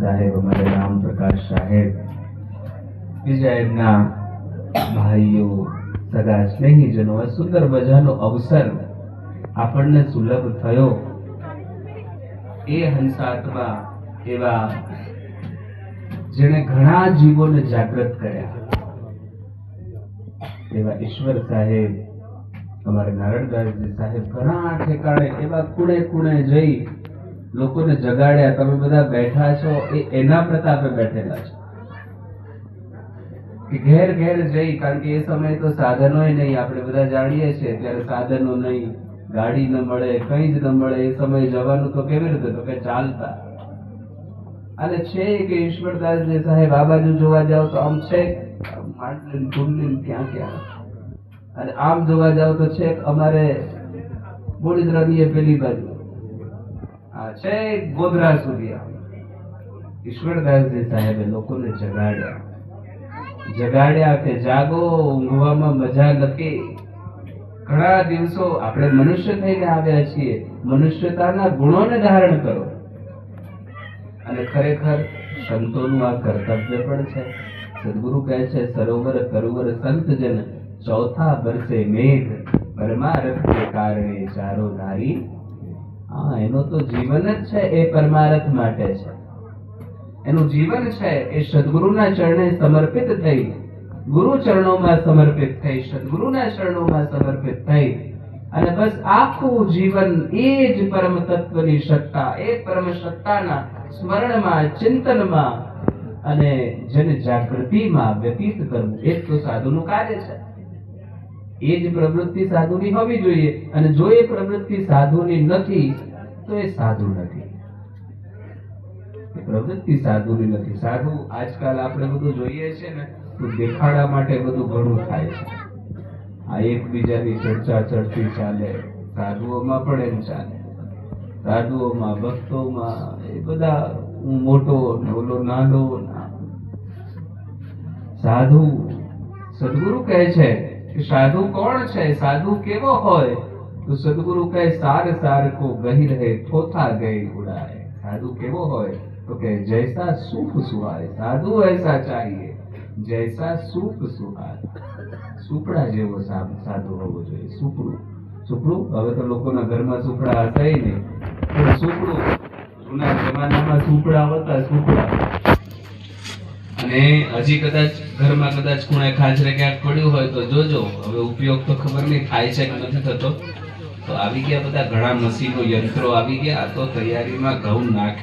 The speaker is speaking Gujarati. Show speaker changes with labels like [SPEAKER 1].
[SPEAKER 1] સાહેબ અમારે રામ પ્રકાશ સાહેબ બીજા એમના ભાઈઓ સગા સ્નેહીજનો આ સુંદર મજાનો અવસર આપણને સુલભ થયો એ હંસાત્મા એવા જેણે ઘણા જીવોને જાગૃત કર્યા એવા ઈશ્વર સાહેબ અમારે નારણદાસજી સાહેબ ઘણા ઠેકાણે એવા ખૂણે ખૂણે જઈ લોકોને જગાડ્યા. તમે બધા બેઠા છો એ એના પ્રતાપે બેઠેલા છો કે ઘેર ઘેર જઈ, કારણ કે એ સમય તો સાધનો નહીં, આપણે બધા જાણીએ છીએ ત્યારે સાધનો નહીં, ગાડી ન મળે, કઈ જ ન મળે. એ સમય જવાનું તો કેવી રીતે, તો કે ચાલતા. અને છે કે ઈશ્વરદાસજી સાહેબ આ બાજુ જોવા જાવ તો આમ છે માટલી કુંડલી ક્યાં ક્યાં, અને આમ જોવા જાવ તો છે અમારે બોડીદ્રાની પેલી બાજુ આ છે ગોધરા સુધી. ઈશ્વરદાસજી સાહેબે લોકોને જગાડ્યા કે જાગો, ઊંઘવામાં મજા નથી. ઘણા દિવસો આપણે મનુષ્ય થઈને આવ્યા છીએ, મનુષ્યતાના ગુણોને ધારણ કરો. અને ખરેખર સંતોનું આ કર્તવ્ય પણ છે. સદગુરુ કહે છે સરોવર કરુવર સંતજન, ચોથા બરસે મેઘ, પરમારથ કે કારણે ચારો ધારી. હા, એનો તો જીવન જ છે, એ પરમારથ માટે છે. એનું જીવન છે એ સદગુરુના ચરણે સમર્પિત થઈ, ગુરુ ચરણોમાં સમર્પિત થઈ, સદગુરુના ચરણોમાં સમર્પિત થઈ અને બસ આખું જીવન એ જ પરમ તત્વની સત્તા, એ પરમ સત્તાના સ્મરણમાં, ચિંતનમાં અને જન જાગૃતિમાં વ્યતીત કરવું, એ તો સાધુનું કાર્ય છે. એ જ પ્રવૃત્તિ સાધુની હોવી જોઈએ. અને જો એ પ્રવૃત્તિ સાધુની નથી તો એ સાધુ નથી. પ્રવૃત્તિ સાધુની નથી. સાધુ આજકાલ આપણે બધું જોઈએ છે ને તો દેખાડા માટે બધું ઘણું થાય છે. આ એકબીજાની ચર્ચા ચર્ચી ચાલે, સાધુઓમાં પણ એમ ચાલે. સાધુઓમાં, ભક્તોમાં એ બધા હું મોટો ને ઓલો નાનો. સાધુ, સદગુરુ કહે છે કે સાધુ કોણ છે, સાધુ કેવો હોય, તો સદગુરુ કહે સાર સાર કો ગહી રહે થોથા ગઈ ઉડાય. સાધુ કેવો હોય તો કે જૈસા સુખ સુહાય, સાધુ ऐसा चाहिए जैसा सुख सुहाय. સુપડા જેવો સાધુ હોવો જોઈએ. સુપડું હવે તો લોકોના ઘરમાં સુપડા હશે નહીં, પણ સુપડું જૂના જમાનામાં સુપડા હતા, સુપડા. અને હજી કદાચ ઘરમાં કદાચ ખૂણે ખાંચરે ક્યાંક પડ્યું હોય તો જોજો. હવે ઉપયોગ તો ખબર નહીં થાય છે કે નથી થતો. તો આવી ગયા બધા ઘણા મશીનો, યંત્રો આવી ગયા. તો તૈયારીમાં ઘઉં નાખે